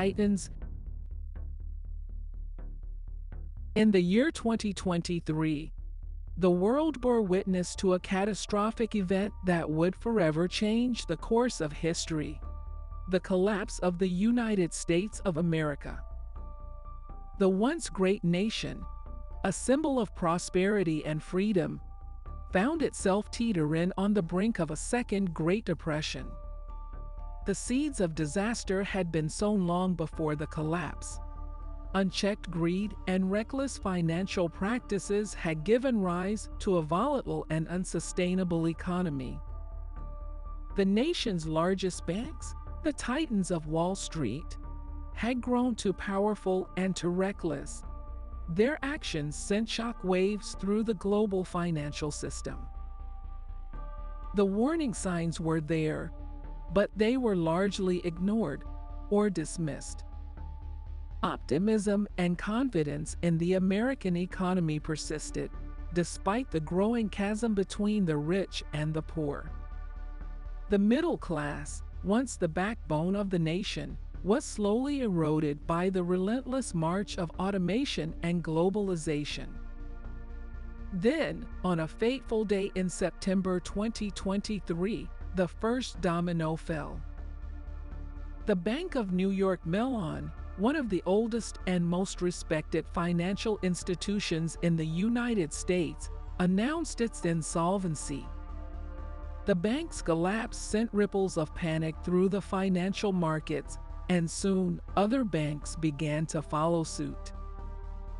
titans. In the year 2023, the world bore witness to a catastrophic event that would forever change the course of history: the collapse of the United States of America. The once great nation, a symbol of prosperity and freedom, found itself teetering on the brink of a second Great Depression. The seeds of disaster had been sown long before the collapse. Unchecked greed and reckless financial practices had given rise to a volatile and unsustainable economy. The nation's largest banks, the titans of Wall Street, had grown too powerful and too reckless. Their actions sent shock waves through the global financial system. The warning signs were there, but they were largely ignored or dismissed. Optimism and confidence in the American economy persisted, despite the growing chasm between the rich and the poor. The middle class, once the backbone of the nation, was slowly eroded by the relentless march of automation and globalization. Then, on a fateful day in September 2023, the first domino fell. The Bank of New York Mellon, one of the oldest and most respected financial institutions in the United States, announced its insolvency. The bank's collapse sent ripples of panic through the financial markets, and soon other banks began to follow suit.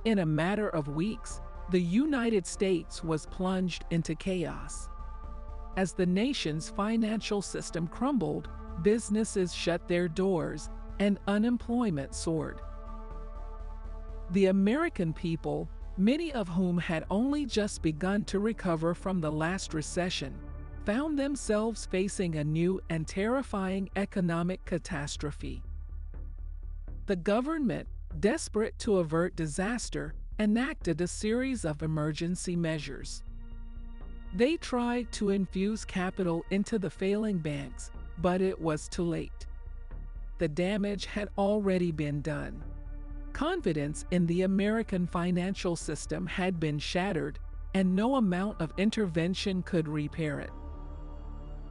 In a matter of weeks, the United States was plunged into chaos. As the nation's financial system crumbled, businesses shut their doors, and unemployment soared. The American people, many of whom had only just begun to recover from the last recession, found themselves facing a new and terrifying economic catastrophe. The government, desperate to avert disaster, enacted a series of emergency measures. They tried to infuse capital into the failing banks, but it was too late. The damage had already been done. Confidence in the American financial system had been shattered, and no amount of intervention could repair it.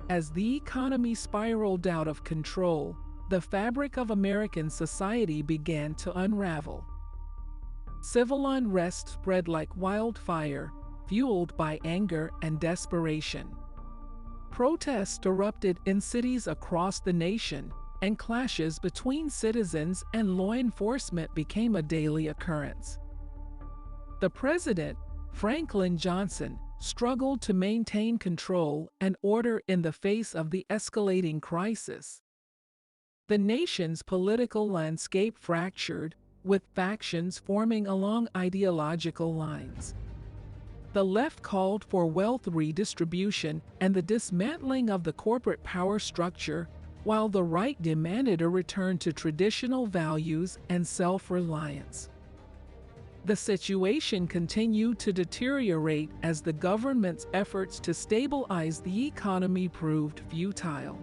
As the economy spiraled out of control, the fabric of American society began to unravel. Civil unrest spread like wildfire, fueled by anger and desperation. Protests erupted in cities across the nation, and clashes between citizens and law enforcement became a daily occurrence. The president, Franklin Johnson, struggled to maintain control and order in the face of the escalating crisis. The nation's political landscape fractured, with factions forming along ideological lines. The left called for wealth redistribution and the dismantling of the corporate power structure, while the right demanded a return to traditional values and self-reliance. The situation continued to deteriorate as the government's efforts to stabilize the economy proved futile.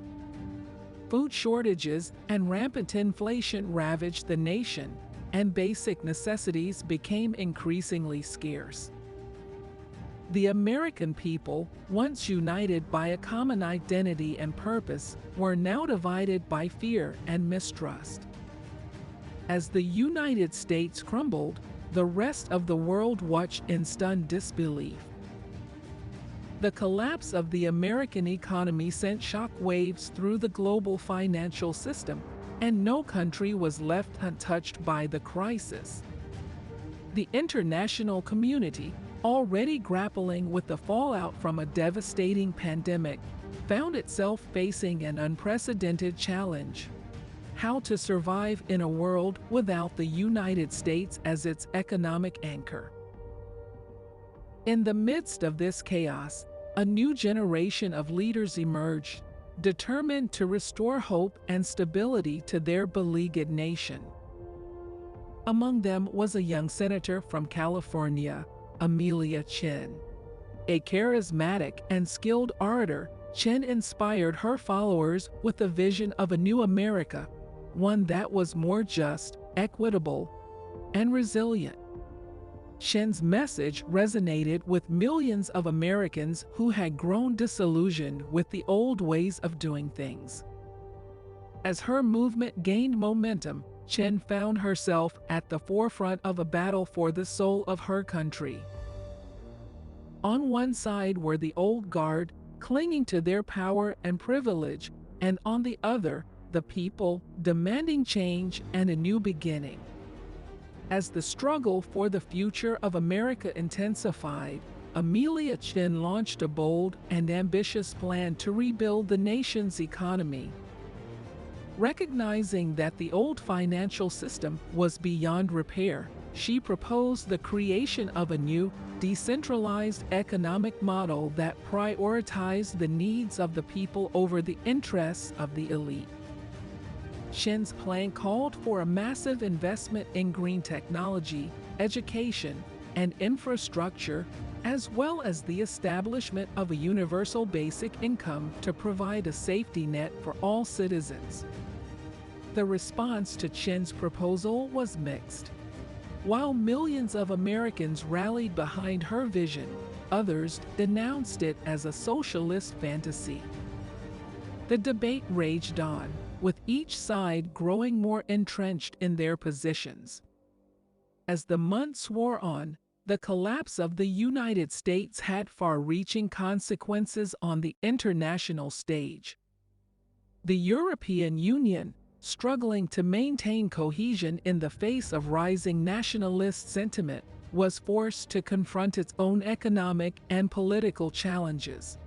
Food shortages and rampant inflation ravaged the nation, and basic necessities became increasingly scarce. The American people, once united by a common identity and purpose, were now divided by fear and mistrust. As the United States crumbled, the rest of the world watched in stunned disbelief. The collapse of the American economy sent shock waves through the global financial system, and no country was left untouched by the crisis. The international community, already grappling with the fallout from a devastating pandemic, found itself facing an unprecedented challenge: how to survive in a world without the United States as its economic anchor. In the midst of this chaos, a new generation of leaders emerged, determined to restore hope and stability to their beleaguered nation. Among them was a young senator from California, Amelia Chen. A charismatic and skilled orator, Chen inspired her followers with a vision of a new America, one that was more just, equitable, and resilient. Chen's message resonated with millions of Americans who had grown disillusioned with the old ways of doing things. As her movement gained momentum, Chen found herself at the forefront of a battle for the soul of her country. On one side were the old guard, clinging to their power and privilege, and on the other, the people, demanding change and a new beginning. As the struggle for the future of America intensified, Amelia Chen launched a bold and ambitious plan to rebuild the nation's economy. Recognizing that the old financial system was beyond repair, she proposed the creation of a new, decentralized economic model that prioritized the needs of the people over the interests of the elite. Chen's plan called for a massive investment in green technology, education, and infrastructure, as well as the establishment of a universal basic income to provide a safety net for all citizens. The response to Chen's proposal was mixed. While millions of Americans rallied behind her vision, others denounced it as a socialist fantasy. The debate raged on, with each side growing more entrenched in their positions. As the months wore on, the collapse of the United States had far-reaching consequences on the international stage. The European Union, struggling to maintain cohesion in the face of rising nationalist sentiment, was forced to confront its own economic and political challenges.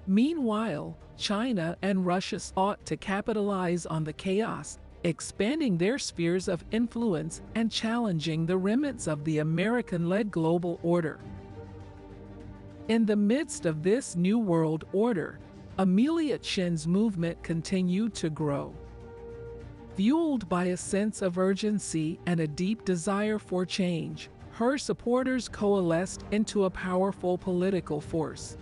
Meanwhile, China and Russia sought to capitalize on the chaos, expanding their spheres of influence and challenging the remnants of the American-led global order. In the midst of this new world order, Amelia Chen's movement continued to grow. Fueled by a sense of urgency and a deep desire for change, her supporters coalesced into a powerful political force.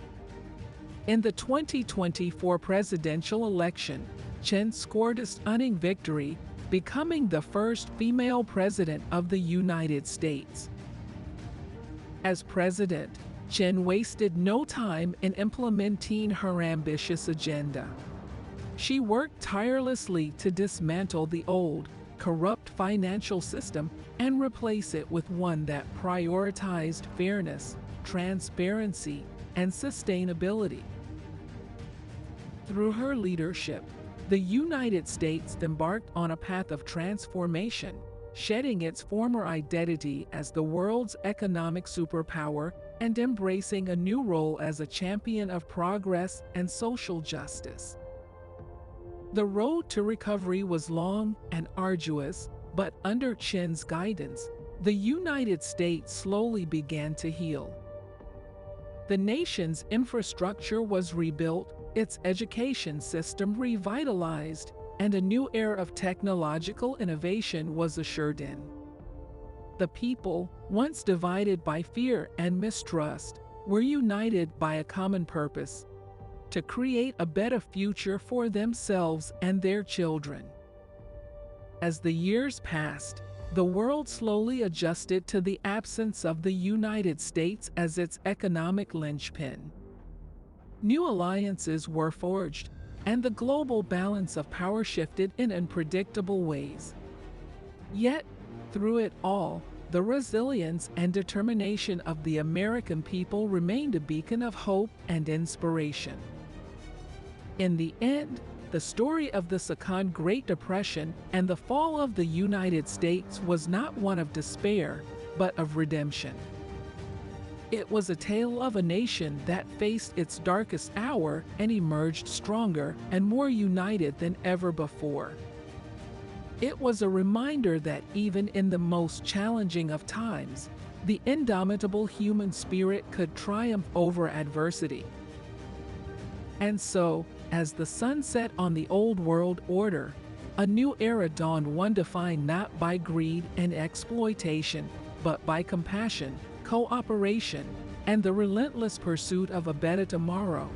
In the 2024 presidential election, Chen scored a stunning victory, becoming the first female president of the United States. As president, Chen wasted no time in implementing her ambitious agenda. She worked tirelessly to dismantle the old, corrupt financial system and replace it with one that prioritized fairness, transparency, and sustainability. Through her leadership, the United States embarked on a path of transformation, shedding its former identity as the world's economic superpower and embracing a new role as a champion of progress and social justice. The road to recovery was long and arduous, but under Chen's guidance, the United States slowly began to heal. The nation's infrastructure was rebuilt, its education system revitalized, and a new era of technological innovation was ushered in. The people, once divided by fear and mistrust, were united by a common purpose: to create a better future for themselves and their children. As the years passed, the world slowly adjusted to the absence of the United States as its economic linchpin. New alliances were forged, and the global balance of power shifted in unpredictable ways. Yet, through it all, the resilience and determination of the American people remained a beacon of hope and inspiration. In the end, the story of the Second Great Depression and the fall of the United States was not one of despair, but of redemption. It was a tale of a nation that faced its darkest hour and emerged stronger and more united than ever before. It was a reminder that even in the most challenging of times, the indomitable human spirit could triumph over adversity. And so, as the sun set on the old world order, a new era dawned, one defined not by greed and exploitation, but by compassion, cooperation, and the relentless pursuit of a better tomorrow.